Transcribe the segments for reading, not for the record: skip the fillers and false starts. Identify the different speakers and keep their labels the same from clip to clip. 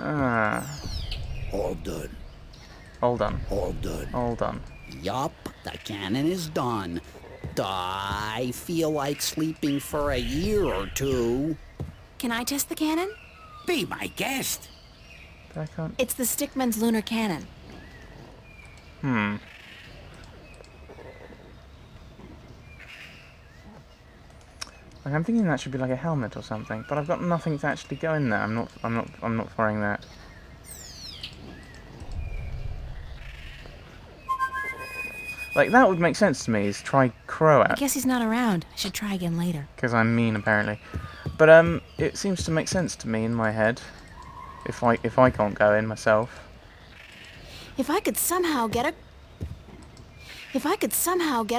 Speaker 1: Ah.
Speaker 2: All done.
Speaker 1: All done.
Speaker 2: All done.
Speaker 1: All done.
Speaker 2: Yup, the cannon is done. I feel like sleeping for a year or two.
Speaker 3: Can I test the cannon?
Speaker 2: Be my guest.
Speaker 1: I can't.
Speaker 3: It's the Stickman's lunar cannon.
Speaker 1: Hmm. Like, I'm thinking that should be like a helmet or something, but I've got nothing to actually go in there. I'm not firing that. Like, that would make sense to me, is try crow
Speaker 3: I
Speaker 1: out.
Speaker 3: guess he's not around. I should try again later.
Speaker 1: Because I'm mean, apparently. But, it seems to make sense to me in my head. If I can't go in myself.
Speaker 3: If I could somehow get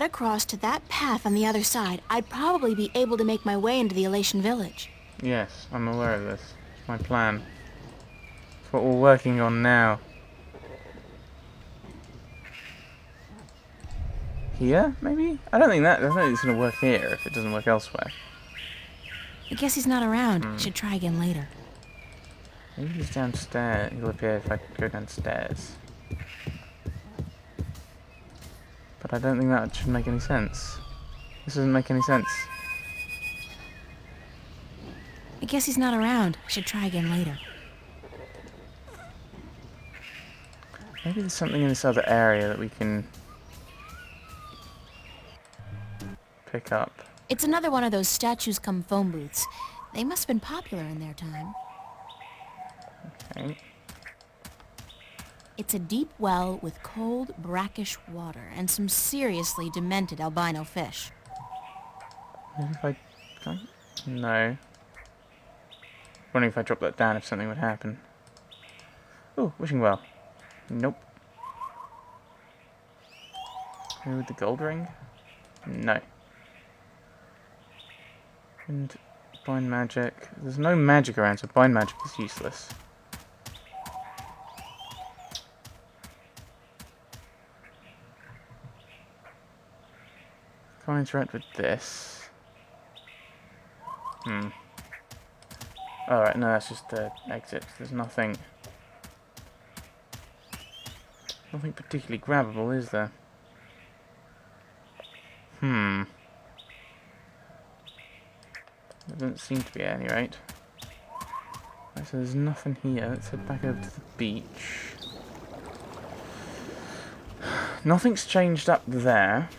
Speaker 3: across to that path on the other side, I'd probably be able to make my way into the Elation village.
Speaker 1: Yes, I'm aware of this. It's my plan. It's what we're working on now. Here, maybe? I don't think it's going to work here if it doesn't work elsewhere.
Speaker 3: I guess he's not around. I should try again later.
Speaker 1: Maybe he's downstairs. He'll appear if I go downstairs. But I don't think that should make any sense. This doesn't make any sense.
Speaker 3: I guess he's not around. I should try again later.
Speaker 1: Maybe there's something in this other area that we can pick up.
Speaker 3: It's another one of those statues come phone booths. They must have been popular in their time.
Speaker 1: Okay.
Speaker 3: It's a deep well with cold, brackish water and some seriously demented albino fish.
Speaker 1: Maybe if I... Can I? No. Wondering if I drop that down if something would happen. Oh, wishing well. Nope. Maybe with the gold ring? No. And bind magic. There's no magic around, so bind magic is useless. Can't interact with this. Alright, no, that's just the exit. There's nothing particularly grabbable, is there? There doesn't seem to be at any rate. Right, so there's nothing here. Let's head back over to the beach. Nothing's changed up there.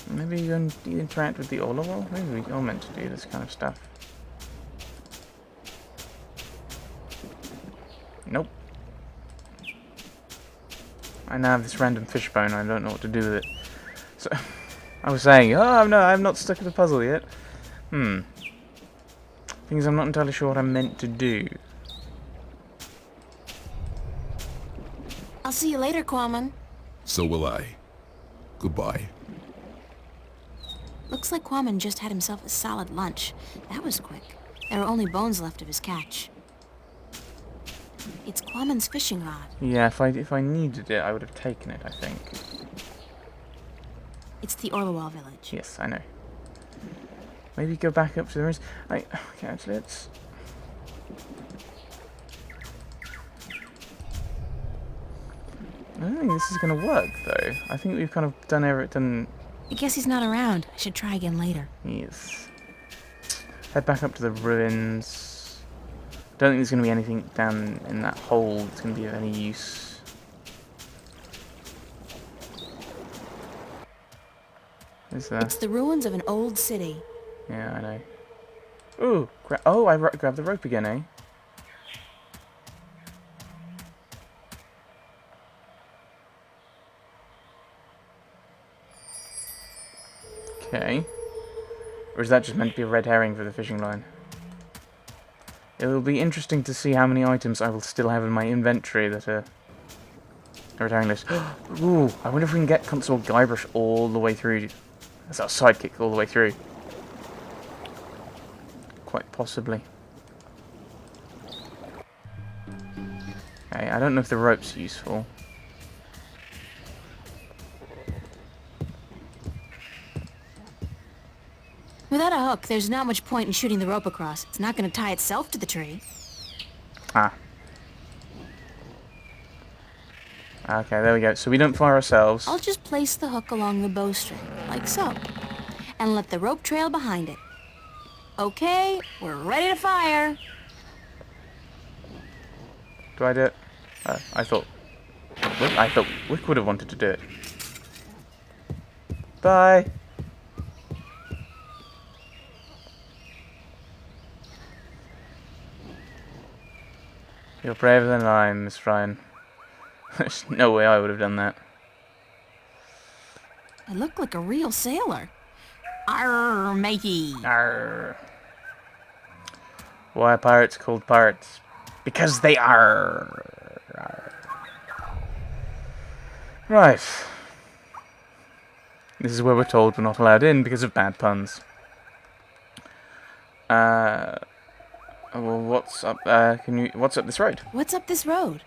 Speaker 1: Maybe you interact with the Olawal? Maybe we are meant to do this kind of stuff. Nope. I now have this random fishbone. I don't know what to do with it. So, I was saying, oh no, I'm not stuck at the puzzle yet. Things I'm not entirely sure what I'm meant to do.
Speaker 3: I'll see you later, Quammen.
Speaker 4: So will I. Goodbye.
Speaker 3: Looks like Quammen just had himself a solid lunch. That was quick. There were only bones left of his catch. It's Quammen's fishing rod.
Speaker 1: Yeah, if I needed it, I would have taken it, I think.
Speaker 3: It's the Orlawal village.
Speaker 1: Yes, I know. Maybe go back up to the ruins. Okay, actually, let's... I don't think this is going to work, though. I think we've kind of done everything.
Speaker 3: I guess he's not around. I should try again later.
Speaker 1: Yes. Head back up to the ruins. Don't think there's going to be anything down in that hole that's going to be of any use. Is there?
Speaker 3: It's the ruins of an old city.
Speaker 1: Yeah, I know. Ooh! I grabbed the rope again, eh? Okay. Or is that just meant to be a red herring for the fishing line? It will be interesting to see how many items I will still have in my inventory that are a red herring list. Ooh, I wonder if we can get Constable Guybrush all the way through. That's our sidekick all the way through. Quite possibly. Okay, I don't know if the rope's useful.
Speaker 3: Without a hook, there's not much point in shooting the rope across. It's not going to tie itself to the tree.
Speaker 1: Ah. Okay, there we go. So we don't fire ourselves.
Speaker 3: I'll just place the hook along the bowstring, like so, and let the rope trail behind it. Okay, we're ready to fire.
Speaker 1: Do I do it? I thought Wick would have wanted to do it. Bye. You're braver than I am, Miss Ryan. There's no way I would have done that.
Speaker 3: I look like a real sailor. Arr, matey.
Speaker 1: Arr. Why are pirates called pirates? Because they are. Arr. Right. This is where we're told we're not allowed in because of bad puns. Well, what's up? What's up this road?
Speaker 3: What's up this road?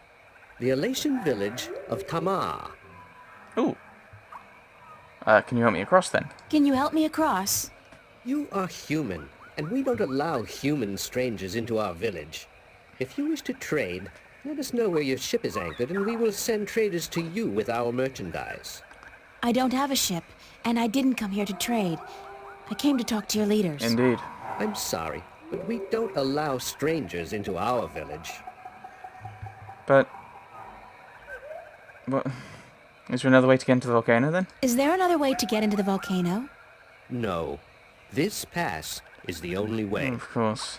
Speaker 5: The Elation village of Tamar.
Speaker 1: Ooh. Can you help me across then?
Speaker 3: Can you help me across?
Speaker 5: You are human, and we don't allow human strangers into our village. If you wish to trade, let us know where your ship is anchored, and we will send traders to you with our merchandise.
Speaker 3: I don't have a ship, and I didn't come here to trade. I came to talk to your leaders.
Speaker 1: Indeed.
Speaker 5: I'm sorry, but we don't allow strangers into our village.
Speaker 1: But... what? Is there another way to get into the volcano then?
Speaker 3: Is there another way to get into the volcano?
Speaker 5: No. This pass is the only way.
Speaker 1: Of course.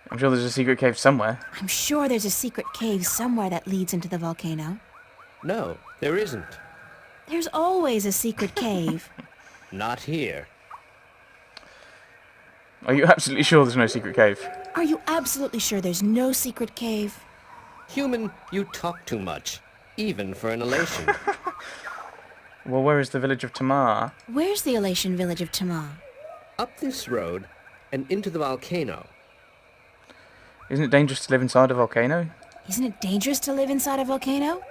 Speaker 1: I'm sure there's a secret cave somewhere.
Speaker 3: I'm sure there's a secret cave somewhere that leads into the volcano.
Speaker 5: No, there isn't.
Speaker 3: There's always a secret cave.
Speaker 5: Not here.
Speaker 1: Are you absolutely sure there's no secret cave?
Speaker 3: Are you absolutely sure there's no secret cave?
Speaker 5: Human, you talk too much. Even for an elation.
Speaker 1: Well, where is the village of Tamar?
Speaker 3: Where's the Elation village of Tamar?
Speaker 5: Up this road and into the volcano.
Speaker 1: Isn't it dangerous to live inside a volcano?
Speaker 3: Isn't it dangerous to live inside a volcano?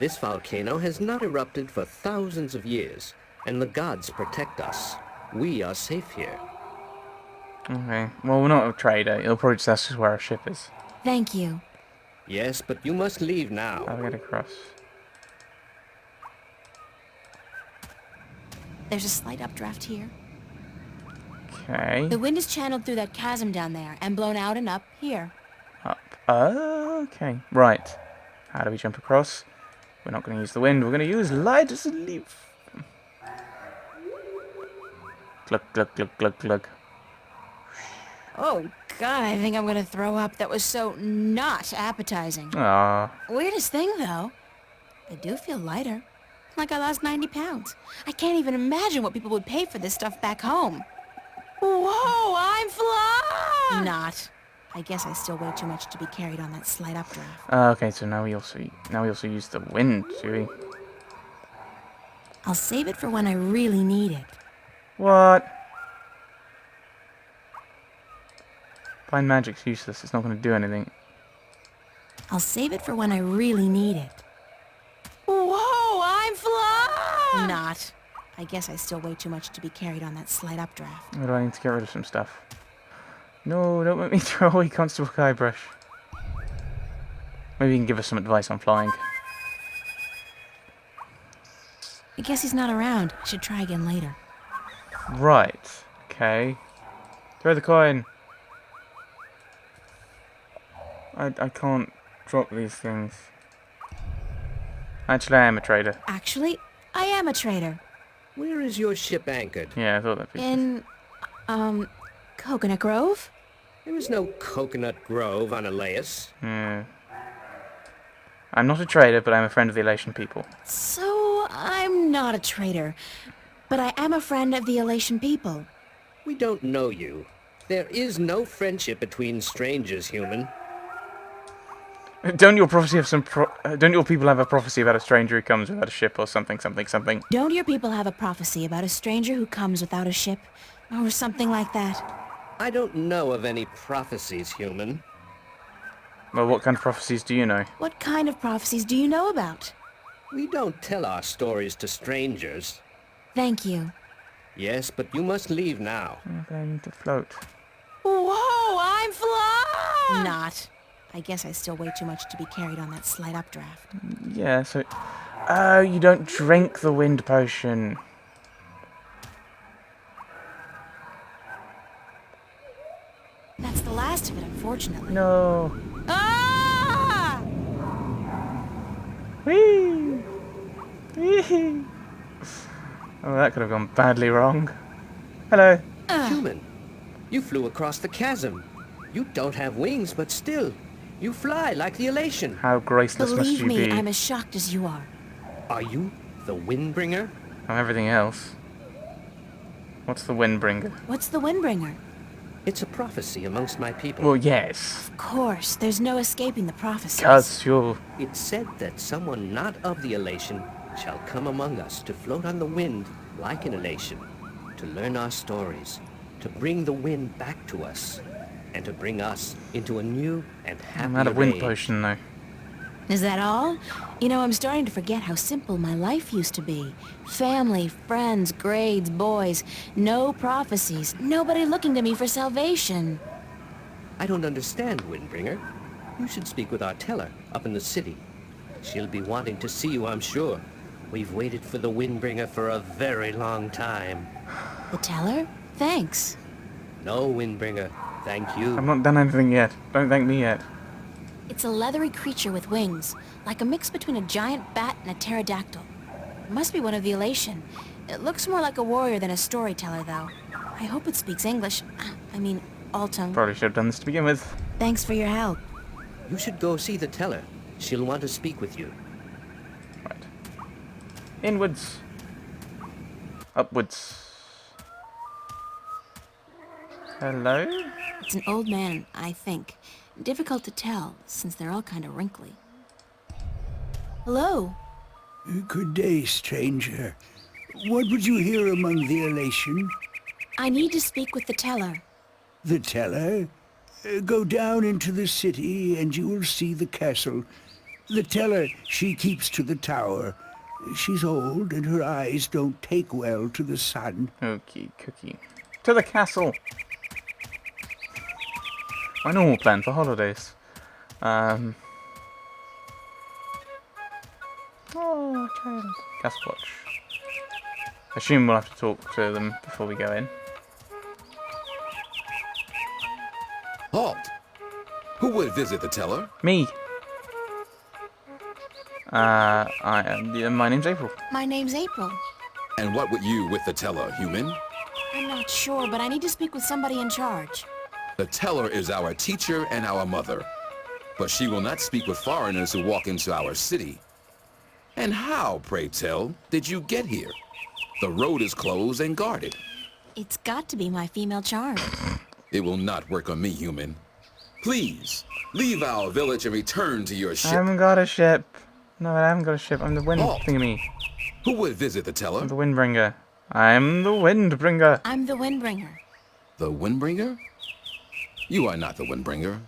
Speaker 5: This volcano has not erupted for thousands of years, and the gods protect us. We are safe here.
Speaker 1: Okay. Well, we're not a trader. He'll probably just ask us where our ship is.
Speaker 3: Thank you.
Speaker 5: Yes, but you must leave now.
Speaker 1: How do we get across?
Speaker 3: There's a slight updraft here.
Speaker 1: Okay.
Speaker 3: The wind is channeled through that chasm down there and blown out and up here.
Speaker 1: Up. Okay. Right. How do we jump across? We're not going to use the wind. We're going to use light as a leaf. Glug, glug, glug, glug, glug.
Speaker 3: Oh, God, I think I'm gonna throw up. That was so not appetizing.
Speaker 1: Ah.
Speaker 3: Weirdest thing, though. I do feel lighter. Like I lost 90 pounds. I can't even imagine what people would pay for this stuff back home. Whoa, I'm flying! Not. I guess I still weigh too much to be carried on that slight updraft.
Speaker 1: Okay, so now we also use the wind, do we?
Speaker 3: I'll save it for when I really need it.
Speaker 1: What? Blind magic's useless. It's not going to do anything.
Speaker 3: I'll save it for when I really need it. Whoa, I'm flying! Not. I guess I still weigh too much to be carried on that slight updraft.
Speaker 1: Or do I need to get rid of some stuff? No, don't make me throw away Constable Guybrush. Maybe you can give us some advice on flying.
Speaker 3: I guess he's not around. I should try again later.
Speaker 1: Right. Okay. Throw the coin. I can't drop these things. Actually, I am a trader.
Speaker 3: Actually, I am a trader.
Speaker 5: Where is your ship anchored?
Speaker 1: Yeah, I thought that'd be...
Speaker 3: In, Coconut Grove?
Speaker 5: There is no coconut grove on Elias.
Speaker 1: Yeah. I'm not a trader, but I'm a friend of the Elation people.
Speaker 3: So, I'm not a trader. But I am a friend of the Elation people.
Speaker 5: We don't know you. There is no friendship between strangers, human.
Speaker 1: Don't your prophecy have don't your people have a prophecy about a stranger who comes without a ship or something, something, something?
Speaker 3: Don't your people have a prophecy about a stranger who comes without a ship? Or something like that?
Speaker 5: I don't know of any prophecies, human.
Speaker 1: Well, what kind of prophecies do you know?
Speaker 3: What kind of prophecies do you know about?
Speaker 5: We don't tell our stories to strangers.
Speaker 3: Thank you.
Speaker 5: Yes, but you must leave now.
Speaker 1: Okay, I need to float.
Speaker 3: Whoa, I'm flying! Not. I guess I still weigh too much to be carried on that slight updraft.
Speaker 1: Yeah, so... Oh, you don't drink the wind potion.
Speaker 3: That's the last of it, unfortunately.
Speaker 1: No.
Speaker 3: Ah!
Speaker 1: Whee! Whee! Oh, that could have gone badly wrong. Hello.
Speaker 5: Human, you flew across the chasm. You don't have wings, but still, you fly like the elation.
Speaker 1: How graceless must
Speaker 3: Believe
Speaker 1: you
Speaker 3: me,
Speaker 1: be?
Speaker 3: I'm as shocked as you are.
Speaker 5: Are you the Windbringer?
Speaker 1: I'm everything else. What's the Windbringer?
Speaker 3: What's the Windbringer?
Speaker 5: It's a prophecy amongst my people.
Speaker 1: Well, yes.
Speaker 3: Of course, there's no escaping the prophecies.
Speaker 1: Because you're...
Speaker 5: It's said that someone not of the elation shall come among us to float on the wind like an elation, to learn our stories, to bring the wind back to us, and to bring us into a new and happier
Speaker 1: I'm out of wind
Speaker 5: age.
Speaker 1: potion, though.
Speaker 3: Is that all? You know, I'm starting to forget how simple my life used to be. Family, friends, grades, boys. No prophecies. Nobody looking to me for salvation.
Speaker 5: I don't understand, Windbringer. You should speak with our teller up in the city. She'll be wanting to see you, I'm sure. We've waited for the Windbringer for a very long time.
Speaker 3: The teller? Thanks.
Speaker 5: No, Windbringer, thank you.
Speaker 1: I've not done anything yet. Don't thank me yet.
Speaker 3: It's a leathery creature with wings, like a mix between a giant bat and a pterodactyl. It must be one of the elation. It looks more like a warrior than a storyteller, though. I hope it speaks English. I mean, all tongue.
Speaker 1: Probably should have done this to begin with.
Speaker 3: Thanks for your help.
Speaker 5: You should go see the teller. She'll want to speak with you.
Speaker 1: Right. Inwards. Upwards. Hello?
Speaker 3: It's an old man, I think. Difficult to tell, since they're all kind of wrinkly. Hello?
Speaker 6: Good day, stranger. What would you hear among the elation?
Speaker 3: I need to speak with the teller.
Speaker 6: The teller? Go down into the city and you will see the castle. The teller, she keeps to the tower. She's old and her eyes don't take well to the sun.
Speaker 1: Okie cookie. To the castle! My normal plan for holidays. Oh, child. Castle watch. Assume we'll have to talk to them before we go in.
Speaker 4: Halt! Who would visit the teller?
Speaker 1: Me! My name's April.
Speaker 3: My name's April.
Speaker 4: And what would you with the teller, human?
Speaker 3: I'm not sure, but I need to speak with somebody in charge.
Speaker 4: The teller is our teacher and our mother. But she will not speak with foreigners who walk into our city. And how, pray tell, did you get here? The road is closed and guarded.
Speaker 3: It's got to be my female charm.
Speaker 4: It will not work on me, human. Please, leave our village and return to your
Speaker 1: I
Speaker 4: ship.
Speaker 1: haven't got a ship. No, I haven't got a ship. I'm the wind
Speaker 4: Oh.
Speaker 1: thingy.
Speaker 4: Who would visit the teller?
Speaker 1: I'm the Windbringer. I'm the Windbringer.
Speaker 3: I'm the Windbringer.
Speaker 4: The Windbringer? You are not the Windbringer.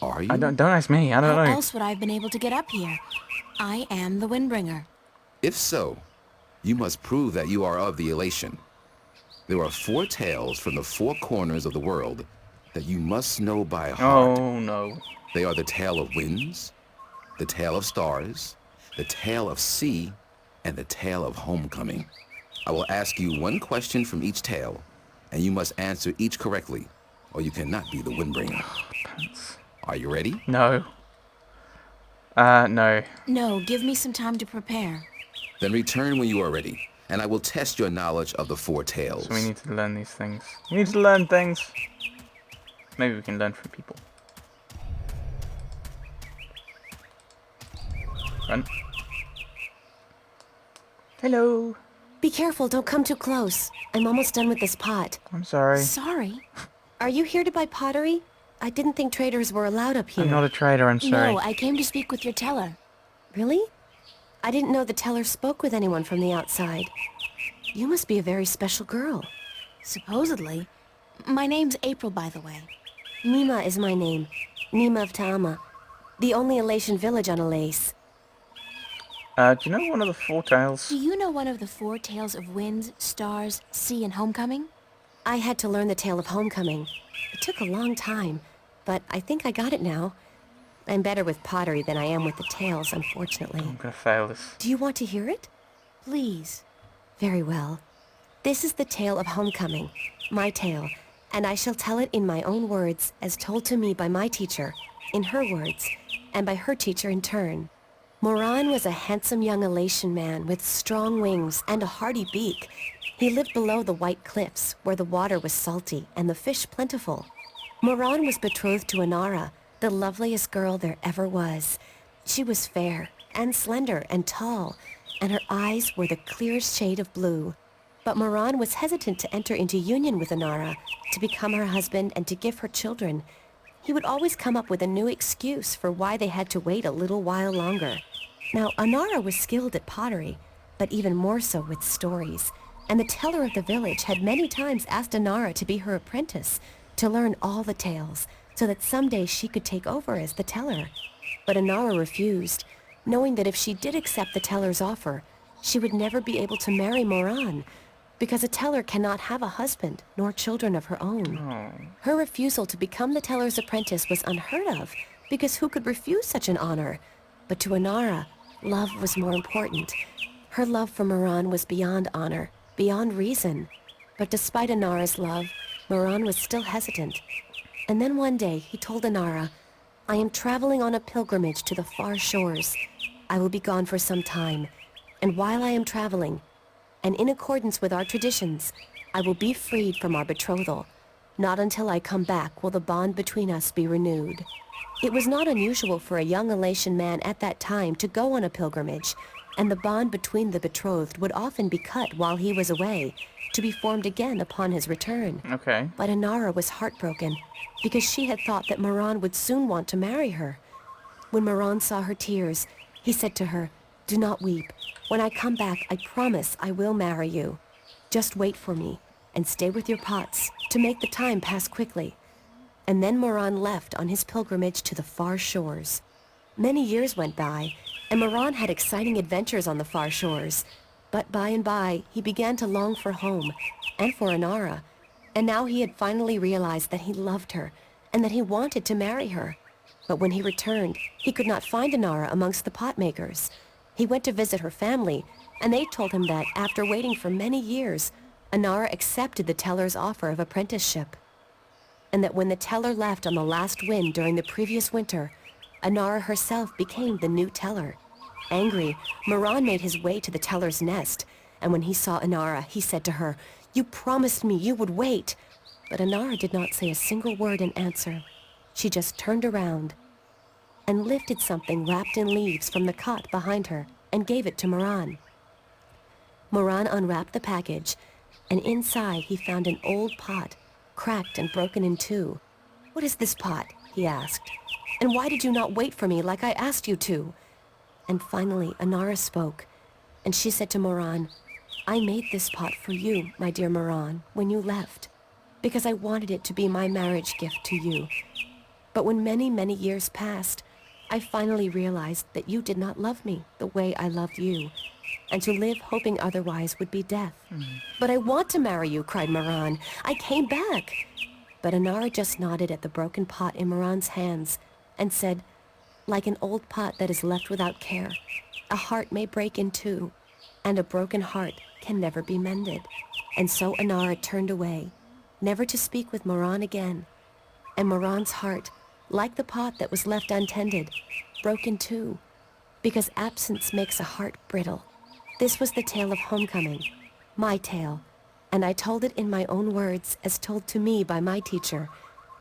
Speaker 4: Are you?
Speaker 1: Don't ask me. I don't
Speaker 3: How
Speaker 1: know.
Speaker 3: else would I have been able to get up here? I am the Windbringer.
Speaker 4: If so, you must prove that you are of the elation. There are 4 tales from the 4 corners of the world that you must know by heart.
Speaker 1: Oh no.
Speaker 4: They are the tale of winds, the tale of stars, the tale of sea, and the tale of homecoming. I will ask you one question from each tale, and you must answer each correctly, or you cannot be the Windbringer. Are you ready?
Speaker 1: No. No.
Speaker 3: No, give me some time to prepare.
Speaker 4: Then return when you are ready, and I will test your knowledge of the 4 tales.
Speaker 1: So we need to learn these things. We need to learn things. Maybe we can learn from people. Run. Hello.
Speaker 7: Be careful, don't come too close. I'm almost done with this pot.
Speaker 1: I'm sorry.
Speaker 3: Sorry.
Speaker 7: Are you here to buy pottery? I didn't think traders were allowed up here.
Speaker 1: I'm not a trader, I'm sorry.
Speaker 3: No, I came to speak with your teller.
Speaker 7: Really? I didn't know the teller spoke with anyone from the outside. You must be a very special girl.
Speaker 3: Supposedly. My name's April, by the way.
Speaker 7: Nima is my name. Nima of Ta'ama. The only elation village on Elais.
Speaker 1: Do you know one of the Four Tales?
Speaker 3: Do you know one of the four tales of wind, stars, sea, and homecoming?
Speaker 7: I had to learn the tale of homecoming. It took a long time, but I think I got it now. I'm better with pottery than I am with the tales, unfortunately.
Speaker 1: I'm gonna fail this.
Speaker 7: Do you want to hear it?
Speaker 3: Please.
Speaker 7: Very well. This is the tale of homecoming, my tale, and I shall tell it in my own words, as told to me by my teacher, in her words, and by her teacher in turn. Moran was a handsome young Elation man with strong wings and a hardy beak. He lived below the white cliffs, where the water was salty and the fish plentiful. Moran was betrothed to Inara, the loveliest girl there ever was. She was fair and slender and tall, and her eyes were the clearest shade of blue. But Moran was hesitant to enter into union with Inara, to become her husband and to give her children. He would always come up with a new excuse for why they had to wait a little while longer. Now, Inara was skilled at pottery, but even more so with stories, and the teller of the village had many times asked Inara to be her apprentice, to learn all the tales, so that someday she could take over as the teller. But Inara refused, knowing that if she did accept the teller's offer, she would never be able to marry Moran, because a teller cannot have a husband nor children of her own.
Speaker 1: Oh.
Speaker 7: Her refusal to become the teller's apprentice was unheard of, because who could refuse such an honor? But to Inara, love was more important. Her love for Moran was beyond honor, beyond reason. But despite Inara's love, Moran was still hesitant. And then one day he told Inara, "I am traveling on a pilgrimage to the far shores. I will be gone for some time, and while I am traveling, and in accordance with our traditions, I will be freed from our betrothal. Not until I come back will the bond between us be renewed." It was not unusual for a young Elation man at that time to go on a pilgrimage, and the bond between the betrothed would often be cut while he was away, to be formed again upon his return.
Speaker 1: Okay.
Speaker 7: But Inara was heartbroken, because she had thought that Moran would soon want to marry her. When Moran saw her tears, he said to her, "Do not weep. When I come back, I promise I will marry you. Just wait for me, and stay with your pots, to make the time pass quickly." And then Moran left on his pilgrimage to the far shores. Many years went by, and Moran had exciting adventures on the far shores. But by and by, he began to long for home, and for Inara. And now he had finally realized that he loved her, and that he wanted to marry her. But when he returned, he could not find Inara amongst the pot makers. He went to visit her family, and they told him that, after waiting for many years, Inara accepted the teller's offer of apprenticeship. And that when the teller left on the last wind during the previous winter, Inara herself became the new teller. Angry, Moran made his way to the teller's nest, and when he saw Inara, he said to her, "You promised me you would wait." But Inara did not say a single word in answer. She just turned around and lifted something wrapped in leaves from the cot behind her and gave it to Moran. Moran unwrapped the package, and inside he found an old pot, cracked and broken in two. "What is this pot?" he asked. "And why did you not wait for me like I asked you to?" And finally Inara spoke, and she said to Moran, "I made this pot for you, my dear Moran, when you left, because I wanted it to be my marriage gift to you. But when many, many years passed, I finally realized that you did not love me the way I loved you, and to live hoping otherwise would be death. But I want to marry you," cried Moran. "I came back." But Inara just nodded at the broken pot in Moran's hands and said, "Like an old pot that is left without care, a heart may break in two, and a broken heart can never be mended." And so Inara turned away, never to speak with Moran again. And Moran's heart, like the pot that was left untended, broke in two, because absence makes a heart brittle. This was the tale of homecoming, my tale, and I told it in my own words as told to me by my teacher,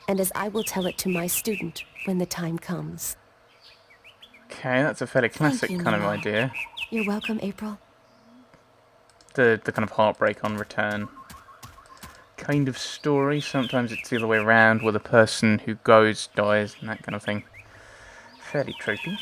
Speaker 7: and as I will tell it to my student when the time comes.
Speaker 1: Okay, that's a fairly classic
Speaker 3: you,
Speaker 1: kind of
Speaker 3: Nana.
Speaker 1: idea.
Speaker 7: You're welcome, April.
Speaker 1: The kind of heartbreak on return kind of story. Sometimes it's the other way around, where the person who goes dies and that kind of thing. Fairly tropey.